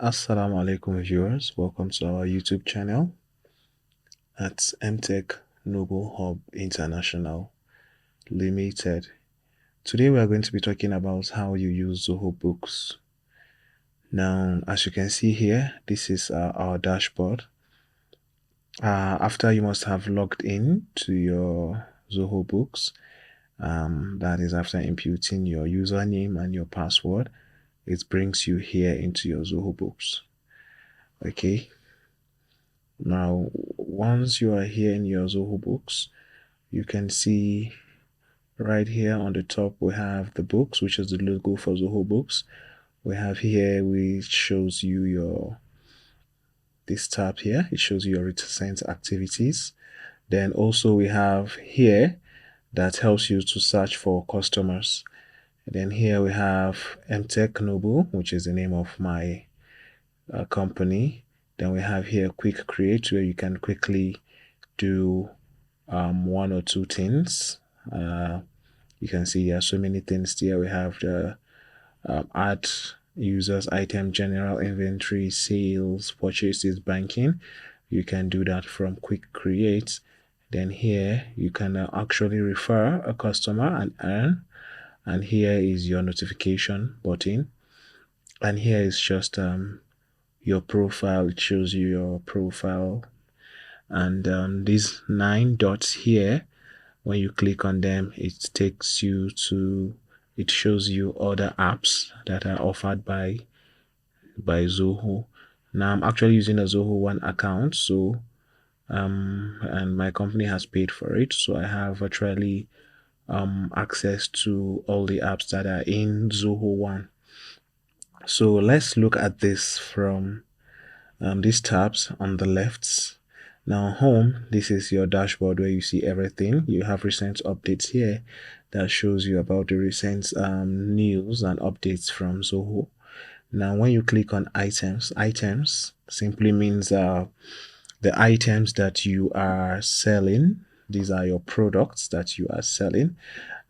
Assalamu alaikum viewers, welcome to our YouTube channel at Mtechnoblehub International Limited. Today we are going to be talking about how you use Zoho Books. Now, as you can see here, this is our dashboard. After you must have logged in to your Zoho Books, that is after imputing your username and your password, it brings you here into your Zoho Books. Okay. Now, once you are here in your Zoho Books, you can see right here on the top we have the books, which is the logo for Zoho Books. We have here which shows you this tab here. It shows you your recent activities. Then also we have here that helps you to search for customers. And then here we have Mtechnoblehub, which is the name of my company. Then we have here quick create, where you can quickly do one or two things. You can see there are so many things there. We have the add users, item, general inventory, sales, purchases, banking. You can do that from quick create. Then here you can actually refer a customer and earn. And here is your notification button. And here is just your profile. It shows you your profile. And these 9 dots here, when you click on them, it takes you to, it shows you other apps that are offered by Zoho. Now I'm actually using a Zoho One account, so and my company has paid for it, so I have actually access to all the apps that are in Zoho One. So let's look at this from these tabs on the left. Now home, this is your dashboard where you see everything. You have recent updates here that shows you about the recent news and updates from Zoho. Now when you click on items simply means the items that you are selling. These are your products that you are selling.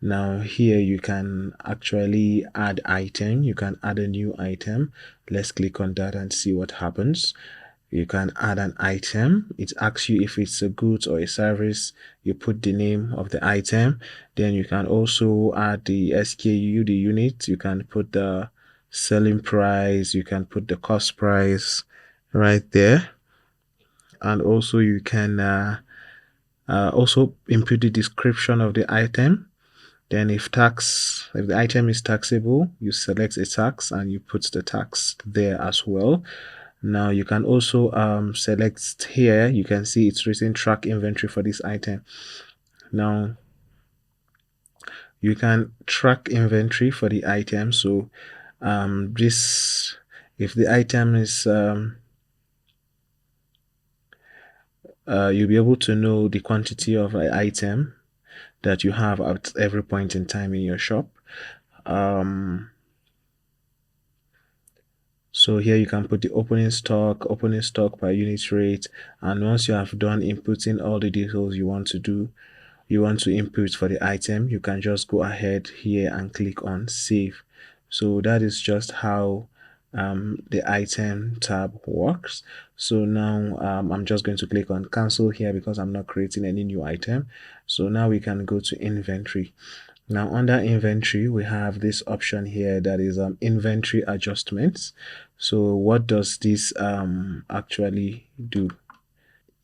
Now here you can actually add item. You can add a new item. Let's click on that and see what happens. You can add an item. It asks you if it's a good or a service. You put the name of the item. Then you can also add the SKU, the unit. You can put the selling price. You can put the cost price right there. And also you can also input the description of the item. Then if the item is taxable, you select a tax and you put the tax there as well. Now you can also select here. You can see it's written track inventory for this item. Now you can track inventory for the item. So this, if the item is you'll be able to know the quantity of an item that you have at every point in time in your shop. So here you can put the opening stock per unit rate, and once you have done inputting all the details you want to input for the item, you can just go ahead here and click on save. So that is just how the item tab works. So now I'm just going to click on cancel here because I'm not creating any new item. So now we can go to inventory. Now under inventory, we have this option here that is inventory adjustments. So what does this actually do?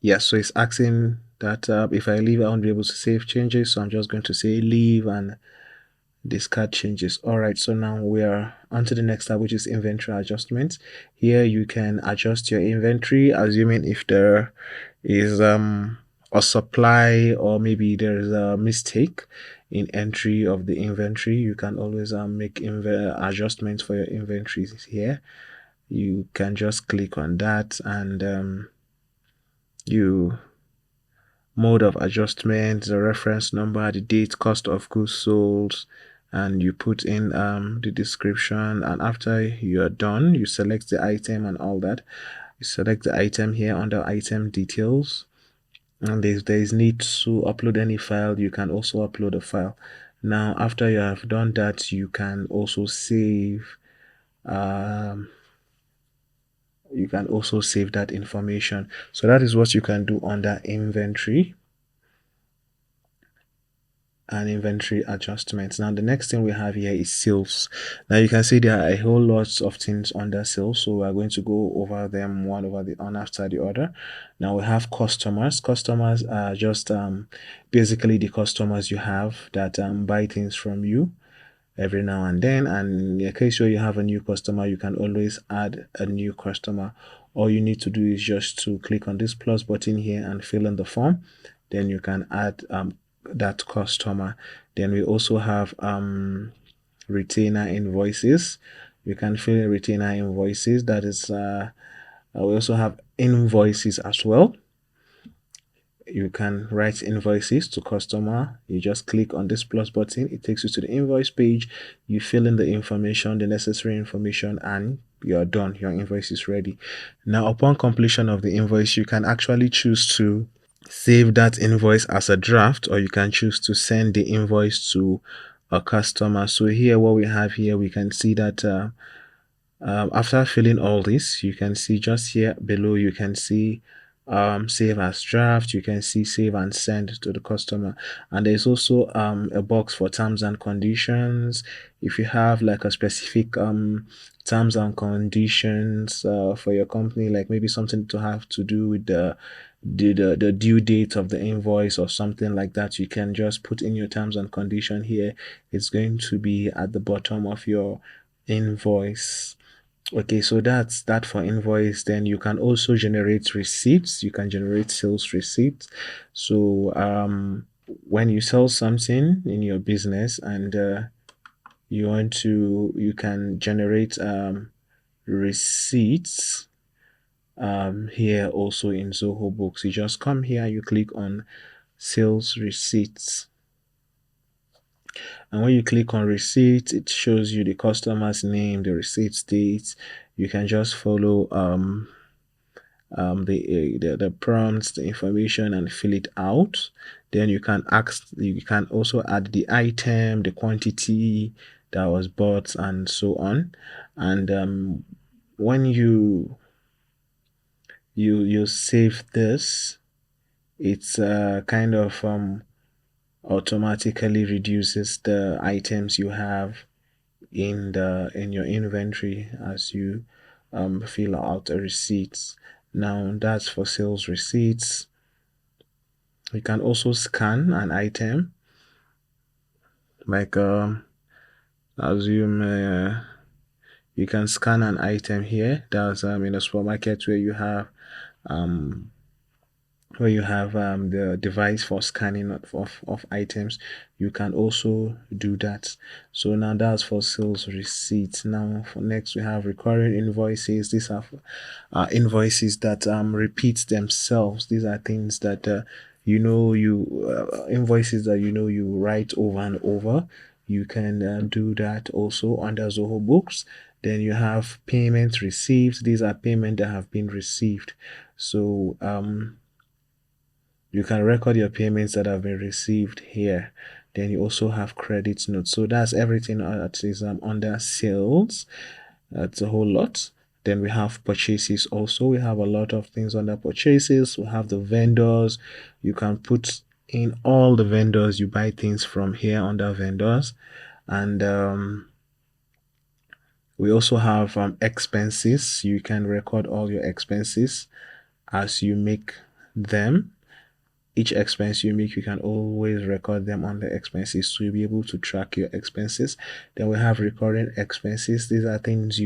Yes, so it's asking that if I leave, I won't be able to save changes. So I'm just going to say leave and discard changes. All right, so now we are on to the next tab, which is inventory adjustments. Here you can adjust your inventory, assuming if there is a supply or maybe there is a mistake in entry of the inventory. You can always make adjustments for your inventories here. You can just click on that and you mode of adjustment, the reference number, the date, cost of goods sold, and you put in the description. And after you are done, you select the item and all that. You select the item here under item details, and if there is need to upload any file, you can also upload a file. Now after you have done that, you can also save you can also save that information. So that is what you can do under inventory and inventory adjustments. Now the next thing we have here is sales. Now you can see there are a whole lot of things under sales, so we're going to go over them one after the other. Now we have customers. Customers are just basically the customers you have that buy things from you every now and then, and in case where you have a new customer, you can always add a new customer. All you need to do is just to click on this plus button here and fill in the form, then you can add that customer. Then we also have retainer invoices. You can fill in retainer invoices. That is we also have invoices as well. You can write invoices to customer. You just click on this plus button, it takes you to the invoice page. You fill in the information, the necessary information, and you're done. Your invoice is ready. Now upon completion of the invoice, you can actually choose to save that invoice as a draft, or you can choose to send the invoice to a customer. So here, what we have here, we can see that after filling all this, you can see just here below, you can see save as draft. You can see save and send to the customer, and there's also a box for terms and conditions. If you have like a specific terms and conditions for your company, like maybe something to have to do with the due date of the invoice or something like that, you can just put in your terms and condition here. It's going to be at the bottom of your invoice. Okay, so that's that for invoice. Then you can also generate receipts. You can generate sales receipts. So when you sell something in your business and you can generate receipts here also in Zoho Books. You just come here, you click on sales receipts. And when you click on receipt, it shows you the customer's name, the receipt date. You can just follow the prompts, the information, and fill it out. Then you can also add the item, the quantity that was bought, and so on. And when you save this, it's kind of automatically reduces the items you have in your inventory as you fill out the receipts. Now that's for sales receipts. You can also scan an item, like assume you can scan an item here. That's in a supermarket where you have the device for scanning of items. You can also do that. So now that's for sales receipts. Now for next, we have recurring invoices. These are invoices that repeat themselves. These are things that invoices that you write over and over. You can do that also under Zoho Books. Then you have payment received. These are payments that have been received. So you can record your payments that have been received here. Then you also have credit notes. So that's everything that is under sales. That's a whole lot. Then we have purchases also. We have a lot of things under purchases. We have the vendors. You can put in all the vendors you buy things from here under vendors. And we also have expenses. You can record all your expenses as you make them. Each expense you make, you can always record them on the expenses, so you'll be able to track your expenses. Then we have recurring expenses. These are things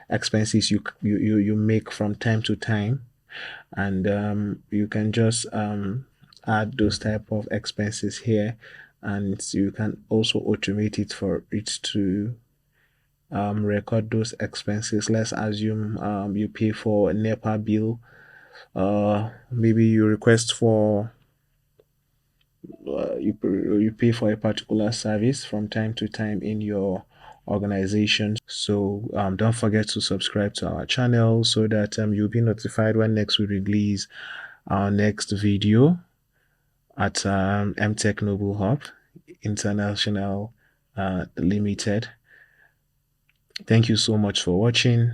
expenses you make from time to time, and you can just add those type of expenses here, and you can also automate it for it to record those expenses. Let's assume you pay for a NEPA bill. Maybe you request for you pay for a particular service from time to time in your organization. So don't forget to subscribe to our channel so that you'll be notified when next we release our next video at Mtechnoblehub International Limited. Thank you so much for watching.